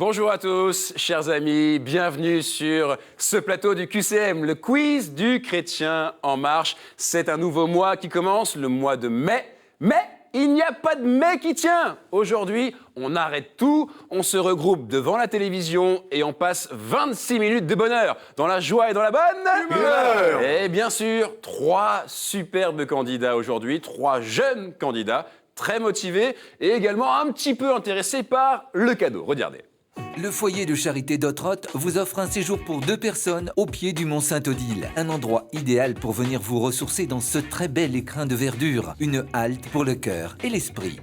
Bonjour à tous, chers amis, bienvenue sur ce plateau du QCM, le quiz du Chrétien en marche. C'est un nouveau mois qui commence, le mois de mai. Mais il n'y a pas de mai qui tient. Aujourd'hui, on arrête tout, on se regroupe devant la télévision et on passe 26 minutes de bonheur, dans la joie et dans la bonne humeur. Et bien sûr, 3 superbes candidats aujourd'hui, 3 jeunes candidats, très motivés et également un petit peu intéressés par le cadeau. Regardez. Le foyer de charité d'Ottrott vous offre un séjour pour 2 personnes au pied du Mont Saint-Odile. Un endroit idéal pour venir vous ressourcer dans ce très bel écrin de verdure. Une halte pour le cœur et l'esprit.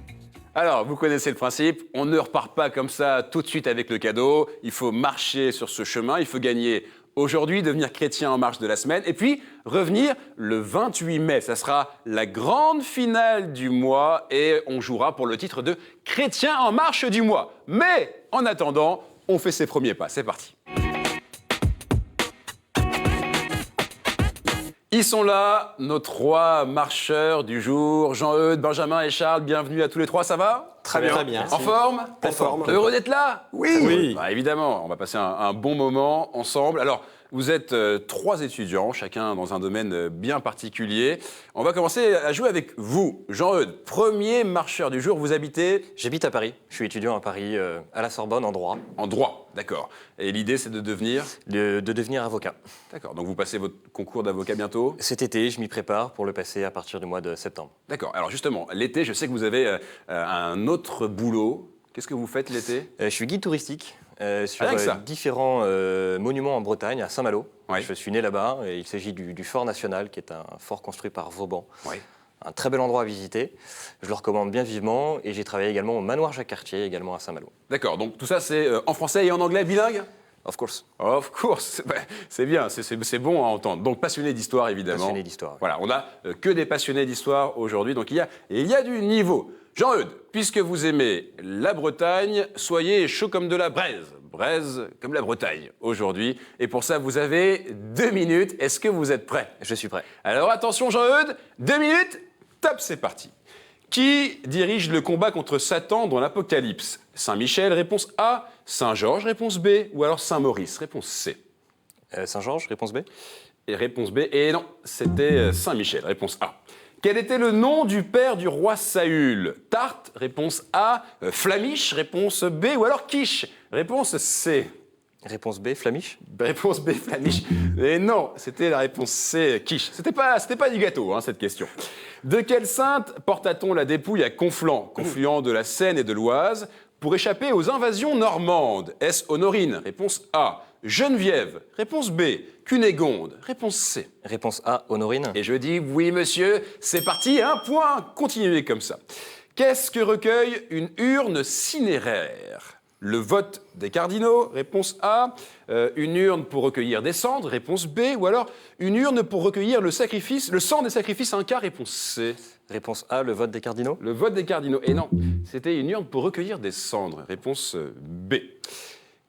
Alors, vous connaissez le principe, on ne repart pas comme ça tout de suite avec le cadeau. Il faut marcher sur ce chemin, il faut gagner aujourd'hui, devenir chrétien en marche de la semaine, et puis revenir le 28 mai. Ça sera la grande finale du mois et on jouera pour le titre de chrétien en marche du mois. Mais en attendant, on fait ses premiers pas. C'est parti. Ils sont là, nos 3 marcheurs du jour. Jean-Eudes, Benjamin et Charles, bienvenue à tous les 3, ça va ? Très bien. En forme ? En forme. Heureux d'être là ? Oui. Bah, évidemment, on va passer un bon moment ensemble. Alors, vous êtes 3 étudiants, chacun dans un domaine bien particulier. On va commencer à jouer avec vous. Jean-Eudes, premier marcheur du jour, vous habitez ? J'habite à Paris. Je suis étudiant à Paris, à la Sorbonne, en droit. En droit, d'accord. Et l'idée, c'est de devenir ? De devenir avocat. D'accord, donc vous passez votre concours d'avocat bientôt ? Cet été, je m'y prépare pour le passer à partir du mois de septembre. D'accord, alors justement, l'été, je sais que vous avez un autre boulot. Qu'est-ce que vous faites l'été ? Je suis guide touristique sur Avec ça. différents monuments en Bretagne, à Saint-Malo. Ouais. Je suis né là-bas et il s'agit du Fort National, qui est un fort construit par Vauban. Oui. Un très bel endroit à visiter. Je le recommande bien vivement et j'ai travaillé également au manoir Jacques-Cartier, également à Saint-Malo. D'accord, donc tout ça, c'est en français et en anglais, bilingue ? Of course. Of course, c'est bien, c'est bon à entendre. Donc passionné d'histoire, évidemment. Passionné d'histoire, oui. Voilà, on n'a que des passionnés d'histoire aujourd'hui, donc il y a du niveau. Jean-Eudes, puisque vous aimez la Bretagne, soyez chaud comme de la braise. Braise comme la Bretagne aujourd'hui. Et pour ça, vous avez 2 minutes. Est-ce que vous êtes prêts ? Je suis prêt. Alors attention Jean-Eudes, 2 minutes, top, c'est parti. Qui dirige le combat contre Satan dans l'Apocalypse ? Saint-Michel, réponse A. Saint-Georges, réponse B. Ou alors Saint-Maurice, réponse C. Saint-Georges, réponse B. Et réponse B. Et non, c'était Saint-Michel, réponse A. Quel était le nom du père du roi Saül ? Tarte, réponse A. Flamiche, réponse B. Ou alors Quiche, réponse C. Réponse B, Flamiche. Réponse B, Flamiche. Et non, c'était la réponse C, Quiche. C'était pas du gâteau, cette question. De quelle sainte porta-t-on la dépouille à Conflans, confluent de la Seine et de l'Oise, pour échapper aux invasions normandes ? Est-ce Honorine ? Réponse A. Geneviève ? Réponse B. Cunégonde ? Réponse C. Réponse A, Honorine. Et je dis oui, monsieur, c'est parti, 1 point. Continuez comme ça. Qu'est-ce que recueille une urne cinéraire ? Le vote des cardinaux, réponse A. Une urne pour recueillir des cendres, réponse B. Ou alors une urne pour recueillir le sang des sacrifices inca, réponse C. Réponse A, le vote des cardinaux. Le vote des cardinaux. Et non, c'était une urne pour recueillir des cendres, réponse B.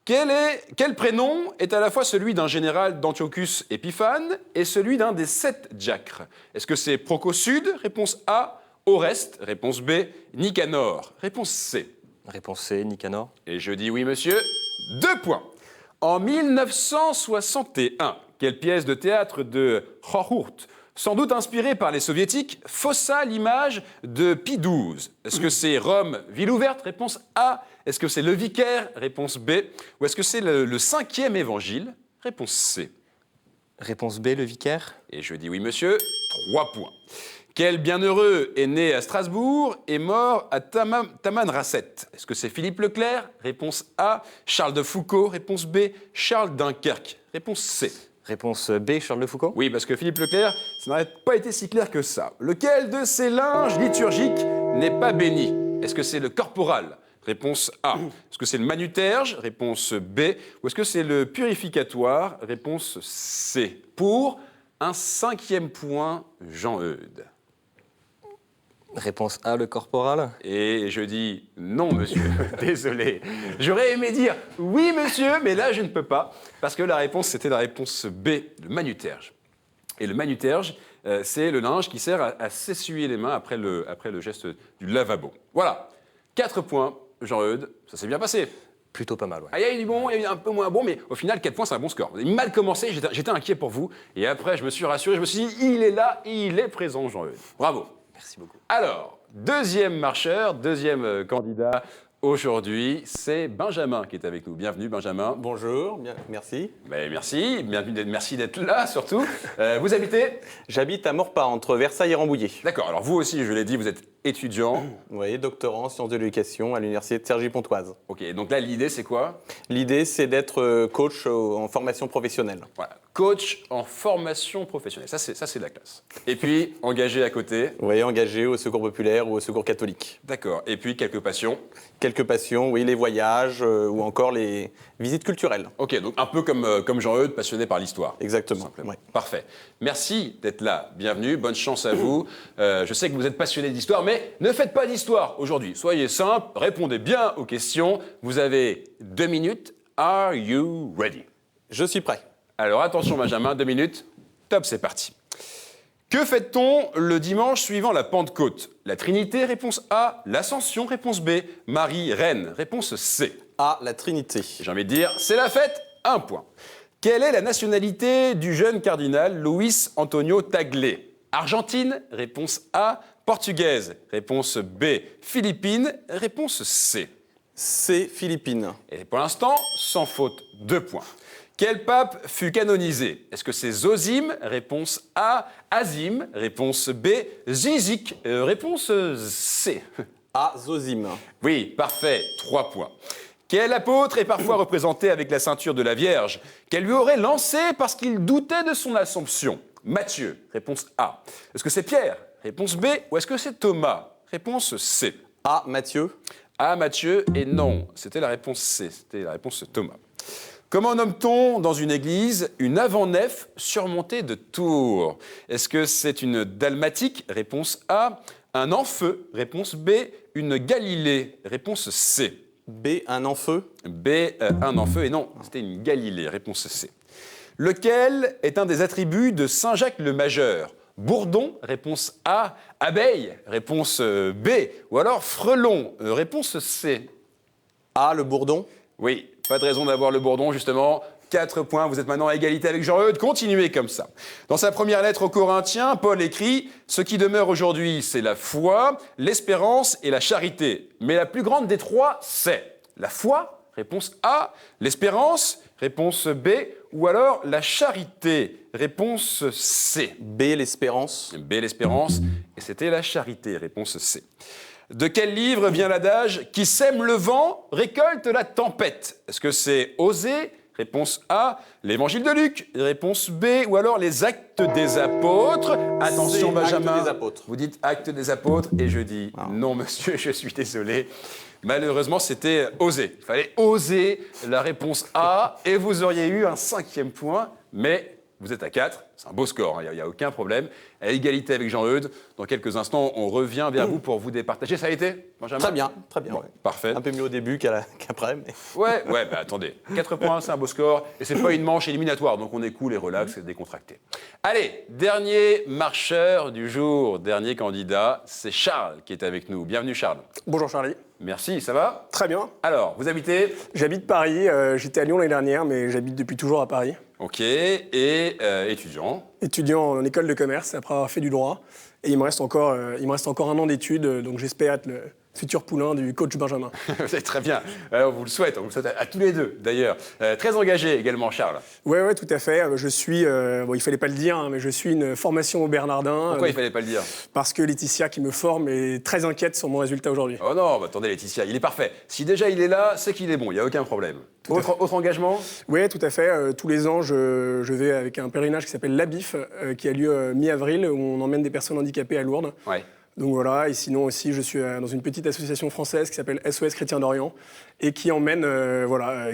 Quel prénom est à la fois celui d'un général d'Antiochus Épiphane et celui d'un des 7 diacres ? Est-ce que c'est Procosude, réponse A. Oreste, réponse B. Nicanor, réponse C. Réponse C, Nicanor. Et je dis oui, monsieur, 2 points. En 1961, quelle pièce de théâtre de Horhurt, sans doute inspirée par les soviétiques, faussa l'image de Pie XII ? Est-ce que c'est Rome, ville ouverte ? Réponse A. Est-ce que c'est le vicaire ? Réponse B. Ou est-ce que c'est le 5e évangile ? Réponse C. Réponse B, le vicaire. Et je dis oui, monsieur, 3 points. Quel bienheureux est né à Strasbourg et mort à Tamanrasset ? Est-ce que c'est Philippe Leclerc ? Réponse A. Charles de Foucault ? Réponse B. Charles Dunkerque ? Réponse C. Réponse B, Charles de Foucault. Oui, parce que Philippe Leclerc, ça n'aurait pas été si clair que ça. Lequel de ces linges liturgiques n'est pas béni ? Est-ce que c'est le corporal ? Réponse A. Est-ce que c'est le manuterge ? Réponse B. Ou est-ce que c'est le purificatoire ? Réponse C. Pour un 5e point, Jean-Eudes. Réponse A, le corporal. Et je dis non, monsieur, désolé. J'aurais aimé dire oui, monsieur, mais là, je ne peux pas, parce que la réponse, c'était la réponse B, le manuterge. Et le manuterge, c'est le linge qui sert à s'essuyer les mains après le geste du lavabo. Voilà, 4 points, Jean-Eudes, ça s'est bien passé. Plutôt pas mal, ouais. Ah, il y a eu du bon, il y a eu un peu moins bon, mais au final, 4 points, c'est un bon score. Vous avez mal commencé, j'étais inquiet pour vous. Et après, je me suis rassuré, je me suis dit, il est là, il est présent, Jean-Eudes. Bravo. Merci beaucoup. Alors, deuxième marcheur, deuxième candidat aujourd'hui, c'est Benjamin qui est avec nous. Bienvenue, Benjamin. Bonjour, bien, merci. Ben, merci d'être là, surtout. Vous habitez? J'habite à Maurepas, entre Versailles et Rambouillet. D'accord, alors vous aussi, je l'ai dit, vous êtes étudiant. Vous voyez, doctorant en sciences de l'éducation à l'université de Cergy-Pontoise. Ok, donc là, l'idée, c'est quoi? L'idée, c'est d'être coach en formation professionnelle. Voilà, coach en formation professionnelle. Ça, c'est de la classe. Et puis, engagé à côté. Vous voyez, engagé au secours populaire ou au secours catholique. D'accord, et puis quelques passions. Quelques passions, oui, les voyages ou encore les visites culturelles. Ok, donc un peu comme Jean-Eudes, passionné par l'histoire. Exactement. Simplement. Ouais. Parfait. Merci d'être là. Bienvenue. Bonne chance à vous. Je sais que vous êtes passionné d'histoire, mais ne faites pas d'histoire aujourd'hui. Soyez simple, répondez bien aux questions. Vous avez 2 minutes. Are you ready? Je suis prêt. Alors attention, Benjamin, 2 minutes. Top, c'est parti. Que fait-on le dimanche suivant la Pentecôte? La Trinité, réponse A. L'Ascension, réponse B. Marie, reine, réponse C. A, la Trinité. J'ai envie de dire, c'est la fête, 1 point. Quelle est la nationalité du jeune cardinal Luis Antonio Tagle? Argentine, réponse A. Portugaise, réponse B. Philippines, réponse C. C, Philippines. Et pour l'instant, sans faute, 2 points. Quel pape fut canonisé? Est-ce que c'est Zosime? Réponse A. Azim, réponse B. Zizik, réponse C. A, Zosime. Oui, parfait, 3 points. Quel apôtre est parfois représenté avec la ceinture de la Vierge qu'elle lui aurait lancée parce qu'il doutait de son Assomption? Matthieu, réponse A. Est-ce que c'est Pierre? Réponse B. Ou est-ce que c'est Thomas? Réponse C. A, Matthieu. A, Matthieu, et non, c'était la réponse C, c'était la réponse Thomas. Comment nomme-t-on dans une église une avant-nef surmontée de tours? Est-ce que c'est une dalmatique? Réponse A. Un enfeu? Réponse B. Une Galilée? Réponse C. B, un enfeu. B, un enfeu, et non, c'était une Galilée, réponse C. Lequel est un des attributs de Saint Jacques le Majeur? Bourdon, réponse A. Abeille, réponse B. Ou alors frelon, réponse C. A, le bourdon. Oui, pas de raison d'avoir le bourdon, justement. 4 points, vous êtes maintenant à égalité avec Jean-Eudes, continuez comme ça. Dans sa première lettre aux Corinthiens, Paul écrit « Ce qui demeure aujourd'hui, c'est la foi, l'espérance et la charité. Mais la plus grande des 3, c'est la foi, réponse A, l'espérance, réponse B, ou alors la charité, réponse C. B, l'espérance. B, l'espérance, et c'était la charité, réponse C. De quel livre vient l'adage « Qui sème le vent récolte la tempête » Est-ce que c'est Osée? Réponse A, l'Évangile de Luc. Réponse B, ou alors les Actes des Apôtres. Attention, C'est Benjamin. Actes des Apôtres. Vous dites Actes des Apôtres et je dis non, monsieur, je suis désolé. Malheureusement, c'était Osée. Il fallait oser la réponse A et vous auriez eu un 5e point, mais vous êtes à 4. C'est un beau score, il n'y a aucun problème. À égalité avec Jean-Eudes. Dans quelques instants, on revient vers vous pour vous départager. Ça a été, Benjamin? Très bien, très bien. Bon, Ouais. parfait. Un peu mieux au début qu'après, mais... Ouais, bah attendez. 4 points, c'est un beau score. Et c'est pas une manche éliminatoire, donc on est cool et relax et décontracté. Allez, dernier marcheur du jour, dernier candidat, c'est Charles qui est avec nous. Bienvenue Charles. Bonjour Charlie. Merci, ça va? Très bien. Alors, vous habitez? J'habite Paris. J'étais à Lyon l'année dernière, mais j'habite depuis toujours à Paris. Ok, et étudiant? Étudiant en école de commerce après avoir fait du droit. Et il me reste encore 1 an d'études, donc j'espère être le futur poulain du coach Benjamin. C'est très bien. On vous le souhaite à tous les deux d'ailleurs. Très engagé également Charles. Ouais, tout à fait. Je suis, bon, il fallait pas le dire, hein, mais je suis une formation au Bernardin. Pourquoi il fallait pas le dire? Parce que Laetitia, qui me forme, est très inquiète sur mon résultat aujourd'hui. Oh non, bah attendez Laetitia, il est parfait. Si déjà il est là, c'est qu'il est bon, il n'y a aucun problème. Autre engagement? Oui, tout à fait. Tous les ans, je vais avec un pèlerinage qui s'appelle l'ABIF, qui a lieu mi-avril, où on emmène des personnes handicapées à Lourdes. Ouais. Donc voilà, et sinon aussi, je suis dans une petite association française qui s'appelle SOS Chrétiens d'Orient et qui emmène,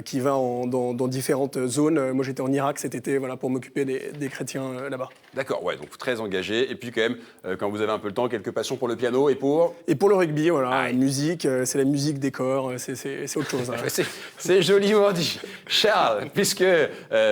qui va dans différentes zones. Moi, j'étais en Irak cet été, pour m'occuper des chrétiens là-bas. D'accord, ouais, donc très engagé. Et puis quand même, quand vous avez un peu le temps, quelques passions pour le piano et pour... Et pour le rugby, Aïe. musique, c'est la musique des corps, c'est autre chose. Hein. C'est joliment dit. Charles, puisque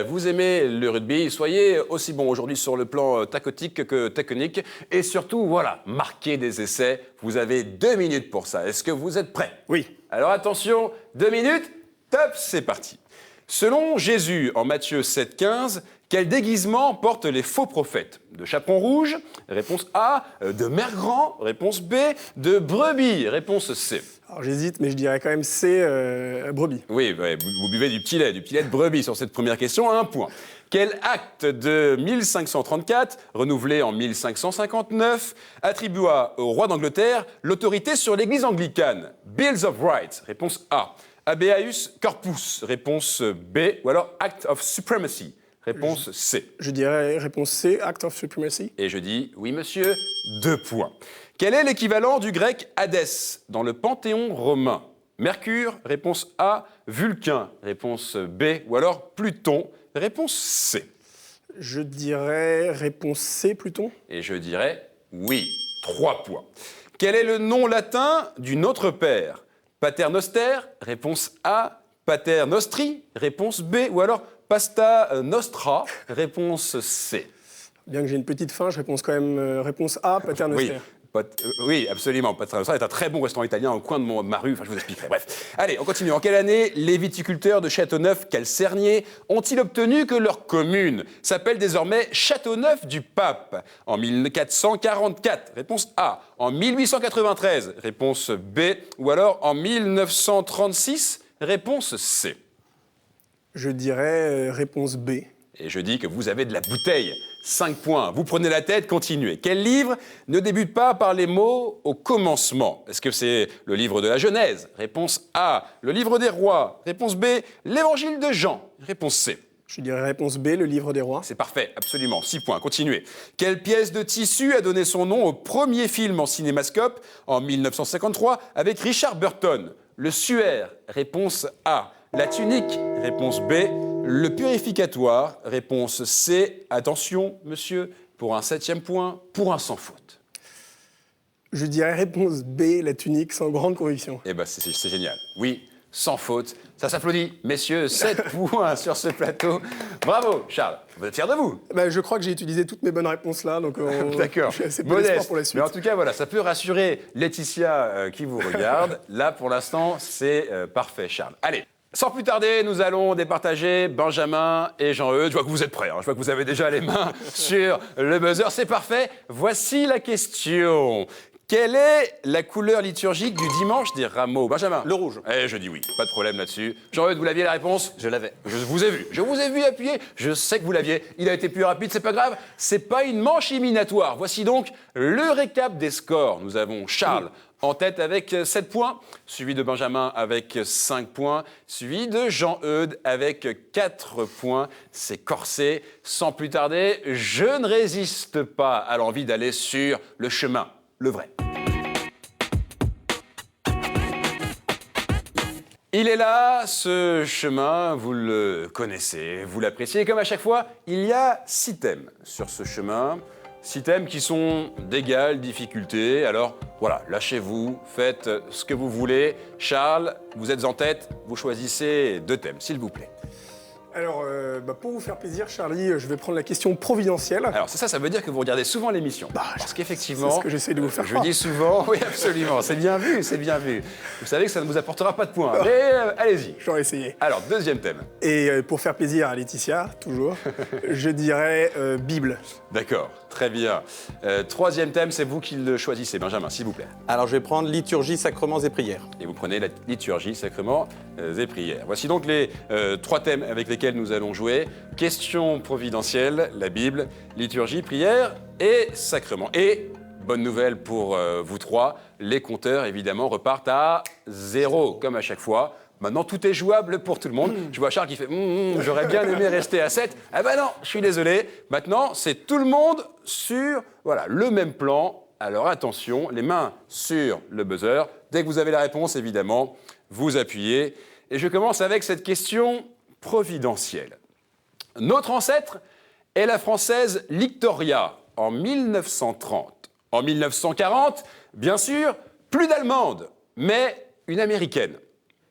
vous aimez le rugby, soyez aussi bon aujourd'hui sur le plan tacotique que technique. Et surtout, marquez des essais. Vous avez 2 minutes pour ça. Est-ce que vous êtes prêts? Oui. Alors attention, 2 minutes, Top, c'est parti. Selon Jésus en Matthieu 7,15, quel déguisement portent les faux prophètes? De chaperon rouge, réponse A. De mergrand, réponse B. De brebis, réponse C. Alors j'hésite, mais je dirais quand même C, brebis. Oui, ouais, vous buvez du petit lait de brebis sur cette première question, 1 point. Quel acte de 1534, renouvelé en 1559, attribua au roi d'Angleterre l'autorité sur l'église anglicane? Bills of Rights, réponse A. Habeas corpus, réponse B. Ou alors Act of Supremacy, réponse C. Je dirais réponse C, Act of Supremacy. Et je dis oui, monsieur, 2 points. Quel est l'équivalent du grec Hadès dans le panthéon romain? Mercure, réponse A. Vulcain, réponse B. Ou alors Pluton, réponse C. Je dirais réponse C, Pluton. Et je dirais oui, 3 points. Quel est le nom latin du Notre Père? Pater Noster, réponse A. Pater Nostri, réponse B. Ou alors Pasta Nostra, réponse C. Bien que j'ai une petite faim, je réponds quand même réponse A, Pater Noster. Oui, absolument. Pater Nostra est un très bon restaurant italien au coin de ma rue. Enfin, je vous expliquerai. Bref. Allez, on continue. En quelle année les viticulteurs de Châteauneuf-Calcernier ont-ils obtenu que leur commune s'appelle désormais Châteauneuf du Pape? En 1444, réponse A. En 1893, réponse B. Ou alors en 1936, réponse C. Je dirais réponse B. Et je dis que vous avez de la bouteille. 5 points. Vous prenez la tête, continuez. Quel livre ne débute pas par les mots au commencement? Est-ce que c'est le livre de la Genèse? Réponse A. Le livre des rois? Réponse B. L'évangile de Jean? Réponse C. Je dirais réponse B, le livre des rois. C'est parfait, absolument. 6 points, continuez. Quelle pièce de tissu a donné son nom au premier film en cinémascope en 1953 avec Richard Burton? Le suaire? Réponse A. La tunique? Réponse B. Le purificatoire? Réponse C. Attention, monsieur, pour un 7e point, pour un sans faute. Je dirais réponse B, la tunique, sans grande conviction. Eh ben, c'est génial. Oui, sans faute. Ça s'applaudit. Messieurs, 7 points sur ce plateau. Bravo, Charles. Vous êtes fiers de vous? Je crois que j'ai utilisé toutes mes bonnes réponses là, donc D'accord. je suis assez peu d'espoir pour la suite. Mais en tout cas, voilà, ça peut rassurer Laetitia qui vous regarde. Là, pour l'instant, c'est parfait, Charles. Allez. Sans plus tarder, nous allons départager Benjamin et Jean-Eudes. Je vois que vous êtes prêts, je vois que vous avez déjà les mains sur le buzzer. C'est parfait. Voici la question. Quelle est la couleur liturgique du dimanche des rameaux? Benjamin? Le rouge. Eh, je dis oui, pas de problème là-dessus. Jean-Eudes, vous l'aviez la réponse? Je l'avais. Je vous ai vu appuyer, je sais que vous l'aviez. Il a été plus rapide, c'est pas grave, c'est pas une manche éliminatoire. Voici donc le récap des scores. Nous avons Charles en tête avec 7 points, suivi de Benjamin avec 5 points, suivi de Jean-Eudes avec 4 points. C'est corsé. Sans plus tarder, je ne résiste pas à l'envie d'aller sur le chemin, le vrai. Il est là, ce chemin, vous le connaissez, vous l'appréciez. Comme à chaque fois, il y a 6 thèmes sur ce chemin. 6 thèmes qui sont d'égale difficulté. Alors voilà, lâchez-vous, faites ce que vous voulez. Charles, vous êtes en tête, vous choisissez 2 thèmes, s'il vous plaît. Alors, pour vous faire plaisir, Charlie, je vais prendre la question providentielle. Alors c'est ça veut dire que vous regardez souvent l'émission. Parce qu'effectivement, c'est ce que j'essaie de vous faire je croire. dis souvent, oui absolument, c'est bien vu, c'est bien vu. Vous savez que ça ne vous apportera pas de points, mais allez-y. J'aurais essayé. Alors, 2e thème. Et pour faire plaisir à Laetitia, toujours, je dirais Bible. D'accord, très bien. 3e thème, c'est vous qui le choisissez, Benjamin, s'il vous plaît. Alors je vais prendre liturgie, sacrements et prières. Et vous prenez la liturgie, sacrements et prières. Voici donc les 3 thèmes avec lesquels nous allons jouer. Question providentielle, la Bible, liturgie, prière et sacrements. Et, bonne nouvelle pour vous 3, les compteurs, évidemment, repartent à 0, comme à chaque fois. Maintenant, tout est jouable pour tout le monde. Je vois Charles qui fait j'aurais bien aimé rester à 7. Ah ben non, je suis désolé. Maintenant, c'est tout le monde sur le même plan. Alors attention, les mains sur le buzzer. Dès que vous avez la réponse, évidemment, vous appuyez. Et je commence avec cette question providentielle. Notre ancêtre est la française Lictoria en 1930. En 1940, bien sûr, plus d'allemande, mais une américaine.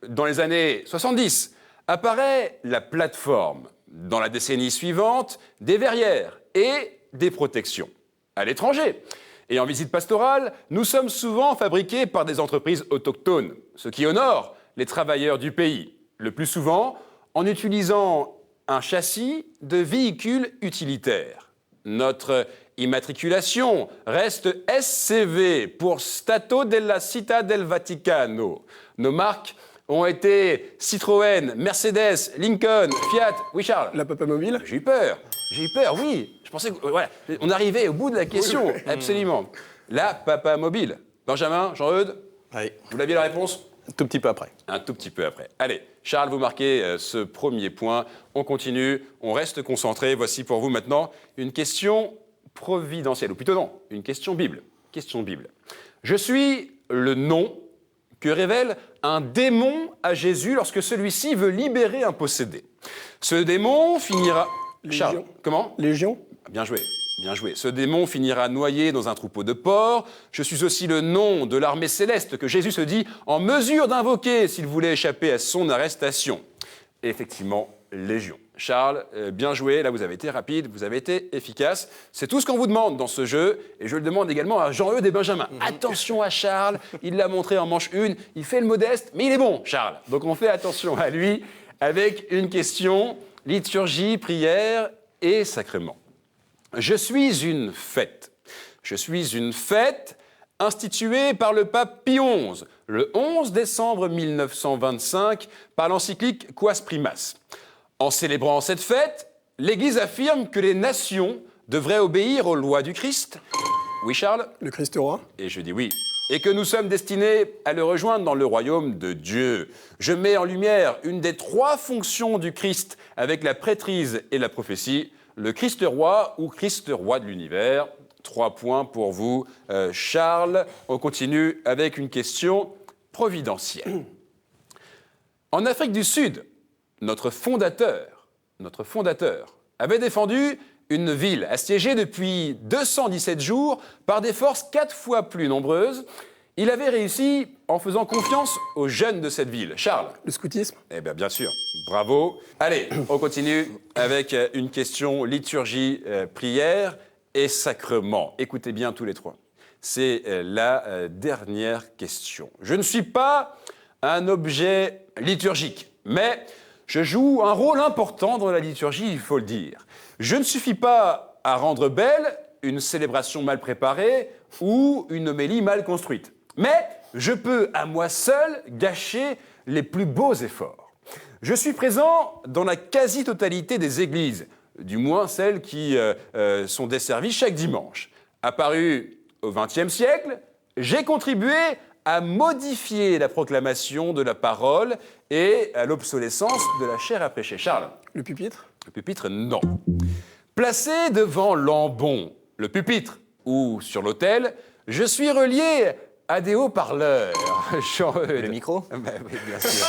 Dans les années 70, apparaît la plateforme. Dans la décennie suivante, des verrières et des protections. À l'étranger. Et en visite pastorale, nous sommes souvent fabriqués par des entreprises autochtones, ce qui honore les travailleurs du pays. Le plus souvent, en utilisant un châssis de véhicule utilitaire. Notre immatriculation reste SCV pour Stato della Città del Vaticano. Nos marques ont été Citroën, Mercedes, Lincoln, Fiat. Oui, Charles? La Papa Mobile. J'ai eu peur, oui. Je pensais que, voilà, on arrivait au bout de la question, absolument. La Papa Mobile. Benjamin, Jean-Eudes, Oui. vous l'aviez la réponse? Un tout petit peu après. Un tout petit peu après. Allez, Charles, vous marquez ce premier point. On continue, on reste concentré. Voici pour vous maintenant une question providentielle, ou plutôt non, une question Bible. Question Bible. Je suis le nom que révèle un démon à Jésus lorsque celui-ci veut libérer un possédé. Ce démon finira... Légion. Charles, comment? Légion. Bien joué, bien joué. Ce démon finira noyé dans un troupeau de porcs. Je suis aussi le nom de l'armée céleste que Jésus se dit en mesure d'invoquer s'il voulait échapper à son arrestation. Et effectivement, Légion. Charles, bien joué. Là, vous avez été rapide, vous avez été efficace. C'est tout ce qu'on vous demande dans ce jeu. Et je le demande également à Jean-Eudes et Benjamin. Attention à Charles. Il l'a montré en manche 1. Il fait le modeste, mais il est bon, Charles. Donc, on fait attention à lui avec une question liturgie, prière et sacrement. Je suis une fête. Je suis une fête instituée par le pape Pie XI, le 11 décembre 1925, par l'encyclique Quas Primas. En célébrant cette fête, l'Église affirme que les nations devraient obéir aux lois du Christ. Oui, Charles? Le Christ roi. Et je dis oui. Et que nous sommes destinés à le rejoindre dans le royaume de Dieu. Je mets en lumière une des 3 fonctions du Christ avec la prêtrise et la prophétie, le Christ roi ou Christ roi de l'univers. 3 points pour vous, Charles. On continue avec une question providentielle. En Afrique du Sud, notre fondateur avait défendu une ville assiégée depuis 217 jours par des forces 4 fois plus nombreuses. Il avait réussi en faisant confiance aux jeunes de cette ville. Charles? Le scoutisme. Eh bien sûr, bravo. Allez, on continue avec une question liturgie, prière et sacrement. Écoutez bien tous les 3. C'est la dernière question. Je ne suis pas un objet liturgique, mais je joue un rôle important dans la liturgie, il faut le dire. Je ne suffis pas à rendre belle une célébration mal préparée ou une homélie mal construite. Mais je peux, à moi seul, gâcher les plus beaux efforts. Je suis présent dans la quasi-totalité des églises, du moins celles qui sont desservies chaque dimanche. Apparu au XXe siècle, j'ai contribué à modifier la proclamation de la parole et à l'obsolescence de la chair à prêcher. Charles? Le pupitre. Le pupitre, non. Placé devant l'ambon, le pupitre ou sur l'autel, je suis relié à des haut-parleurs. Le micro? Oui, bien sûr.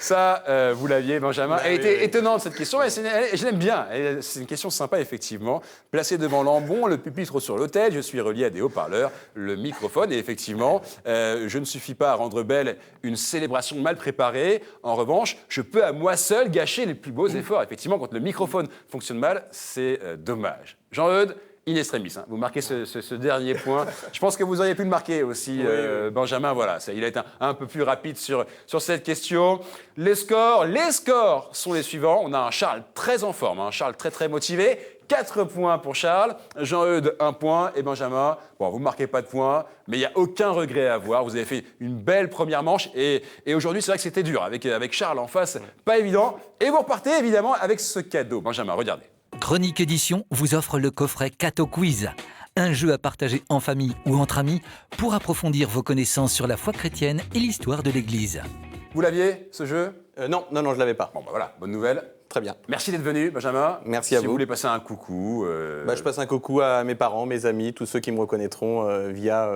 Ça, vous l'aviez, Benjamin. Elle était étonnante, cette question, et je l'aime bien. C'est une question sympa, effectivement. Placé devant l'ambon, le pupitre sur l'autel, je suis relié à des haut-parleurs, le microphone. Et effectivement, je ne suffis pas à rendre belle une célébration mal préparée. En revanche, je peux à moi seul gâcher les plus beaux efforts. Effectivement, quand le microphone fonctionne mal, c'est dommage. Jean-Eudes, in extremis, hein. Vous marquez ce dernier point. Je pense que vous auriez pu le marquer aussi, Benjamin. Voilà, il a été un peu plus rapide sur cette question. Les scores sont les suivants. On a un Charles très en forme, un Charles très très motivé. 4 points pour Charles, Jean-Eudes 1 point et Benjamin, bon, vous ne marquez pas de points, mais il n'y a aucun regret à avoir. Vous avez fait une belle première manche et aujourd'hui, c'est vrai que c'était dur avec Charles en face, pas évident. Et vous repartez évidemment avec ce cadeau. Benjamin, regardez. Chronique Édition vous offre le coffret Cato Quiz, un jeu à partager en famille ou entre amis pour approfondir vos connaissances sur la foi chrétienne et l'histoire de l'Église. Vous l'aviez, ce jeu? Non, je ne l'avais pas. Bon, voilà, bonne nouvelle. Très bien. Merci d'être venu, Benjamin. Merci à Si vous vous. voulez passer un coucou. Je passe un coucou à mes parents, mes amis, tous ceux qui me reconnaîtront via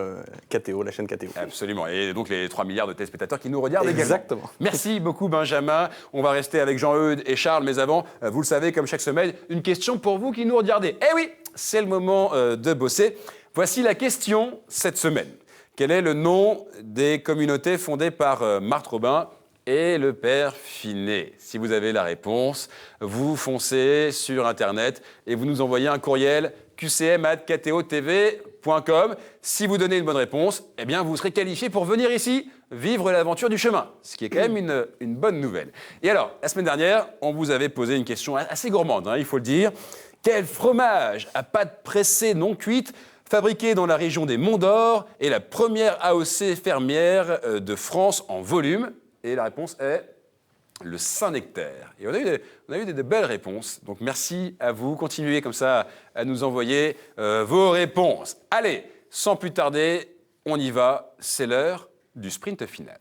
KTO, la chaîne KTO. Absolument. Et donc les 3 milliards de téléspectateurs qui nous regardent Exactement. également. Merci beaucoup, Benjamin. On va rester avec Jean-Eudes et Charles, mais avant, vous le savez, comme chaque semaine, une question pour vous qui nous regardez. Eh oui, c'est le moment de bosser. Voici la question cette semaine. Quel est le nom des communautés fondées par Marthe Robin et le père Finet? Si vous avez la réponse, vous foncez sur Internet et vous nous envoyez un courriel qcm@ktotv.fr. quiz.com. Si vous donnez une bonne réponse, eh bien, vous serez qualifié pour venir ici vivre l'aventure du chemin, ce qui est quand même une bonne nouvelle. Et alors, la semaine dernière, on vous avait posé une question assez gourmande, il faut le dire. Quel fromage à pâte pressée non cuite, fabriqué dans la région des Monts d'Or, est la première AOC fermière de France en volume? Et la réponse est le Saint-Nectaire. Et on a eu de belles réponses. Donc merci à vous. Continuez comme ça à nous envoyer vos réponses. Allez, sans plus tarder, on y va. C'est l'heure du sprint final.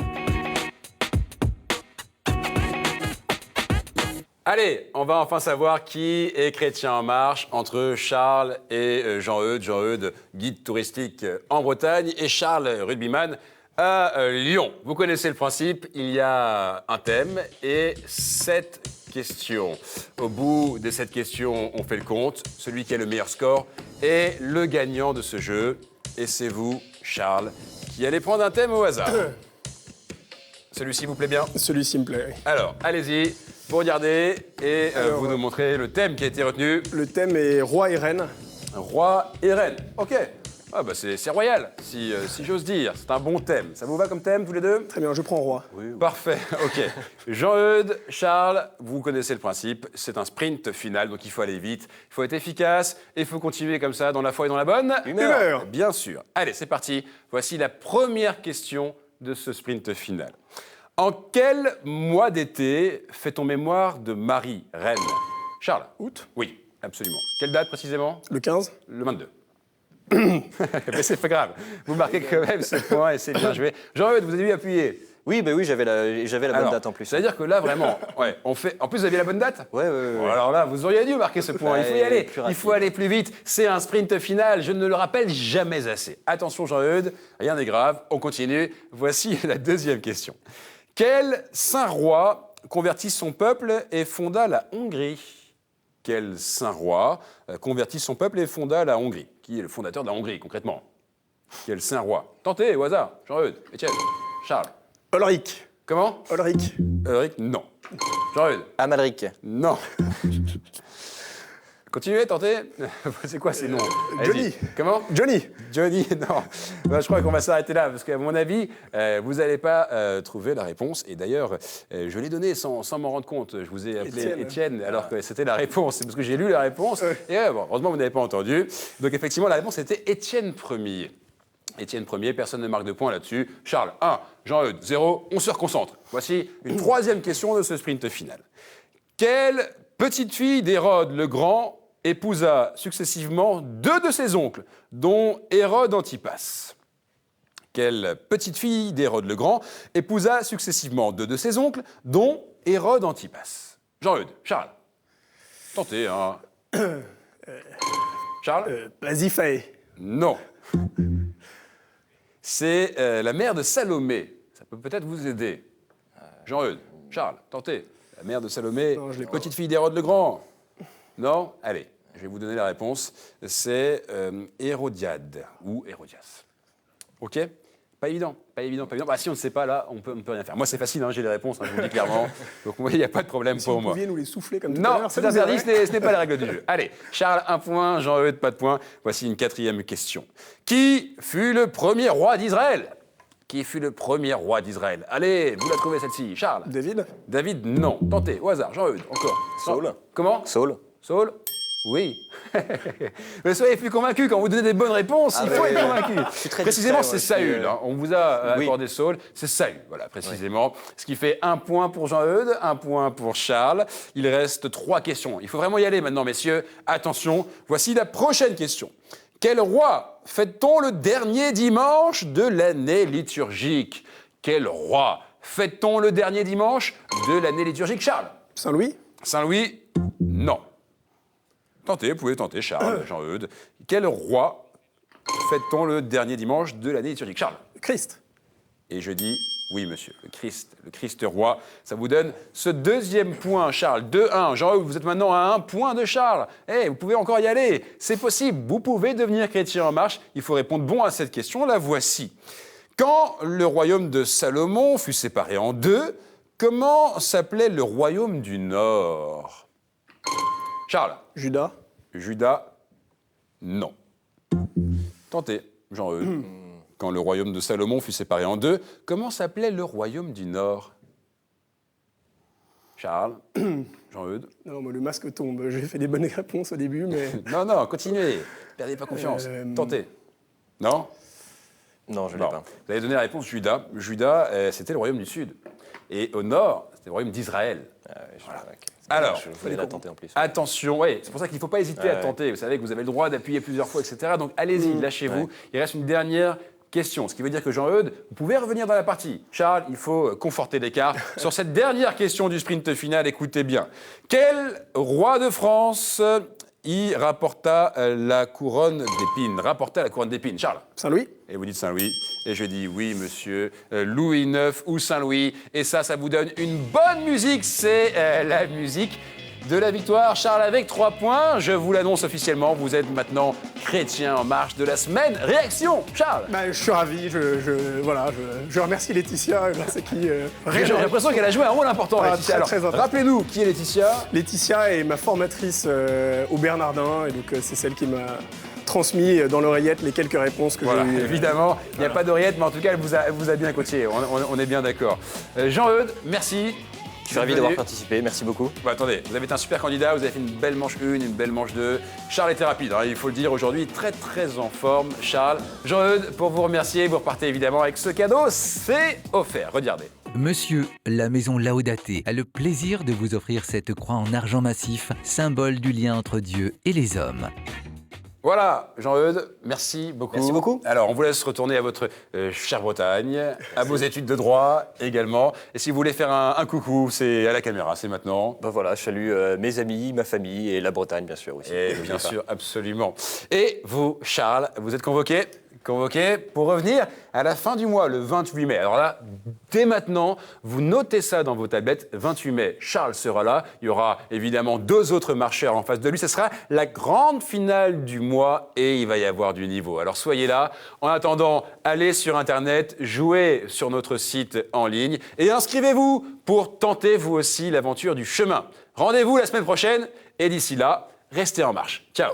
Allez, on va enfin savoir qui est Chrétien en marche entre Charles et Jean-Eudes. Jean-Eudes, guide touristique en Bretagne, et Charles, rugbyman à Lyon. Vous connaissez le principe, il y a un thème et 7 questions. Au bout de 7 questions, on fait le compte. Celui qui a le meilleur score est le gagnant de ce jeu. Et c'est vous, Charles, qui allez prendre un thème au hasard. Celui-ci vous plaît bien? Celui-ci me plaît. Oui. Alors, allez-y, vous regardez et vous nous montrez le thème qui a été retenu. Le thème est roi et reine. Roi et reine. Ok. Ah bah c'est royal, si j'ose dire. C'est un bon thème. Ça vous va comme thème, tous les deux? Très bien, je prends roi. Parfait, ok. Jean-Eudes, Charles, vous connaissez le principe. C'est un sprint final, donc il faut aller vite, il faut être efficace et il faut continuer comme ça dans la foi et dans la bonne Humeur. Bien sûr. Allez, c'est parti. Voici la première question de ce sprint final. En quel mois d'été fait-on mémoire de Marie, reine? Charles? Août. Oui, absolument. Quelle date précisément? Le 15. Le 22. Mais c'est pas grave. Vous marquez quand même ce point et c'est bien joué. Jean-Eudes, vous avez dû appuyer. Oui, bah oui, j'avais la bonne date en plus. C'est-à-dire que là, vraiment, ouais, on fait. En plus, vous aviez la bonne date? Ouais. Bon, alors là, vous auriez dû marquer ce point. Il faut y aller. Plus Il faut aller plus vite. C'est un sprint final. Je ne le rappelle jamais assez. Attention, Jean-Eudes, rien n'est grave. On continue. Voici la deuxième question. Quel saint roi convertit son peuple et fonda la Hongrie? Quel saint roi convertit son peuple et fonda la Hongrie? Qui est le fondateur de la Hongrie, concrètement? Quel saint roi? Tentez, au hasard. Jean-Eudes, Étienne, Charles. Ulrich. Comment? Ulrich. Ulrich, non. Jean-Eudes, Amalric. non. Continuez, tentez. C'est quoi ces noms? Johnny. Allez-y. Comment? Johnny. Johnny, non. Ben, je crois qu'on va s'arrêter là, parce qu'à mon avis, vous n'allez pas trouver la réponse. Et d'ailleurs, je l'ai donnée sans m'en rendre compte. Je vous ai appelé Étienne, alors que c'était la réponse. C'est parce que j'ai lu la réponse. Et bon, heureusement, vous n'avez pas entendu. Donc effectivement, la réponse était Étienne Ier. Étienne Ier, personne ne marque de points là-dessus. Charles, 1. Jean-Eudes, 0. On se reconcentre. Voici une troisième question de ce sprint final. Quelle petite fille d'Hérode le Grand épousa successivement 2 de ses oncles, dont Hérode Antipas? Quelle petite fille d'Hérode le Grand épousa successivement 2 de ses oncles, dont Hérode Antipas? Jean-Eudes, Charles. Tentez, hein. Charles? Pasiphae. Non. C'est la mère de Salomé. Ça peut peut-être vous aider. Jean-Eudes, Charles, tentez. La mère de Salomé, Non, je l'ai pas. petite fille d'Hérode le Grand. Non? Allez, je vais vous donner la réponse. C'est Hérodiade ou Hérodias. OK? Pas évident, pas évident, pas évident. Bah, si on ne sait pas, là, on peut rien faire. Moi, c'est facile, j'ai les réponses, je vous le dis clairement. Donc, moi, il n'y a pas de problème Si pour vous moi. pouviez nous les souffler comme tout à Non, l'heure, c'est ça nous interdit, aiderait. ce n'est pas la règle du jeu. Allez, Charles, 1 point, Jean-Eudes, pas de point. Voici une 4e question. Qui fut le premier roi d'Israël? Qui fut le premier roi d'Israël? Allez, vous la trouvez celle-ci. Charles? David. David, non. Tentez, au hasard. Jean-Eudes, encore. Saul. Comment? Saul. Saul? Oui. Mais soyez plus convaincu quand vous donnez des bonnes réponses. Il faut être convaincu. très Précisément, distrait, c'est ouais, Saül. puis, On vous a oui. accordé Saul. C'est Saül, voilà, précisément. Ce qui fait 1 point pour Jean-Eudes, 1 point pour Charles. Il reste 3 questions. Il faut vraiment y aller maintenant, messieurs. Attention, voici la prochaine question. Quel roi fête-t-on le dernier dimanche de l'année liturgique? Quel roi fête-t-on le dernier dimanche de l'année liturgique? Charles? Saint-Louis. Saint-Louis? Non. Tentez, vous pouvez tenter, Charles, Jean-Eudes. Quel roi fête-t-on le dernier dimanche de l'année liturgique? Charles? Christ. Et je dis oui, monsieur, le Christ roi. Ça vous donne ce 2e point, Charles. 2-1. Jean-Eudes, vous êtes maintenant à 1 point de Charles. Vous pouvez encore y aller. C'est possible. Vous pouvez devenir chrétien en marche. Il faut répondre bon à cette question. La voici. Quand le royaume de Salomon fut séparé en 2, comment s'appelait le royaume du Nord? Charles? Judas. Judas? Non. Tentez, Jean-Eudes. Quand le royaume de Salomon fut séparé en deux, comment s'appelait le royaume du Nord? Charles, Jean-Eudes. Non, moi, le masque tombe. J'ai fait des bonnes réponses au début, mais... Non, continuez. Perdez pas confiance. Tentez. Non? Non, je ne l'ai Non. pas. Vous avez donné la réponse Juda. Juda, c'était le royaume du Sud. Et au Nord, c'était le royaume d'Israël. Ok. Alors, je voulais la tenter en plus. attention, oui, c'est pour ça qu'il ne faut pas hésiter à tenter. Vous savez que vous avez le droit d'appuyer plusieurs fois, etc. Donc allez-y, lâchez-vous. Ouais. Il reste une dernière question. Ce qui veut dire que Jean-Eudes, vous pouvez revenir dans la partie. Charles, il faut conforter l'écart. Sur cette dernière question du sprint final, écoutez bien. Quel roi de France y rapporta la couronne d'épines? Rapporta la couronne d'épines. Charles? Saint-Louis? Et vous dites Saint-Louis. Et je dis oui, monsieur, Louis IX ou Saint-Louis. Et ça vous donne une bonne musique. C'est la musique de la victoire. Charles avec 3 points. Je vous l'annonce officiellement. Vous êtes maintenant chrétien en marche de la semaine. Réaction, Charles? Bah, je suis ravi. Je remercie Laetitia, grâce à qui... J'ai l'impression qu'elle a joué un rôle important, Ah, Laetitia. très, Alors, très important. rappelez-nous qui est Laetitia. Laetitia est ma formatrice au Bernardin, et donc c'est celle qui m'a transmis dans l'oreillette les quelques réponses que Voilà, j'ai eues. évidemment, il n'y a pas d'oreillette, mais en tout cas, elle vous a bien coaché. On est bien d'accord. Jean-Eudes, merci. Je suis ravi d'avoir participé, merci beaucoup. Bah, attendez, vous avez été un super candidat, vous avez fait une belle manche 1, une belle manche 2. Charles était rapide, hein, il faut le dire aujourd'hui, très très en forme. Charles, Jean-Eudes, pour vous remercier, vous repartez évidemment avec ce cadeau, c'est offert. Regardez. Monsieur, la maison Laodaté a le plaisir de vous offrir cette croix en argent massif, symbole du lien entre Dieu et les hommes. Voilà, Jean-Eudes, merci beaucoup. Merci beaucoup. Alors, on vous laisse retourner à votre chère Bretagne, à vos études de droit également. Et si vous voulez faire un coucou, c'est à la caméra, c'est maintenant. Ben voilà, je salue mes amis, ma famille et la Bretagne, bien sûr aussi. Et bien sûr, absolument. Et vous, Charles, vous êtes convoqué pour revenir à la fin du mois, le 28 mai. Alors là, dès maintenant, vous notez ça dans vos tablettes. 28 mai, Charles sera là. Il y aura évidemment 2 autres marcheurs en face de lui. Ce sera la grande finale du mois et il va y avoir du niveau. Alors soyez là. En attendant, allez sur Internet, jouez sur notre site en ligne et inscrivez-vous pour tenter vous aussi l'aventure du chemin. Rendez-vous la semaine prochaine et d'ici là, restez en marche. Ciao.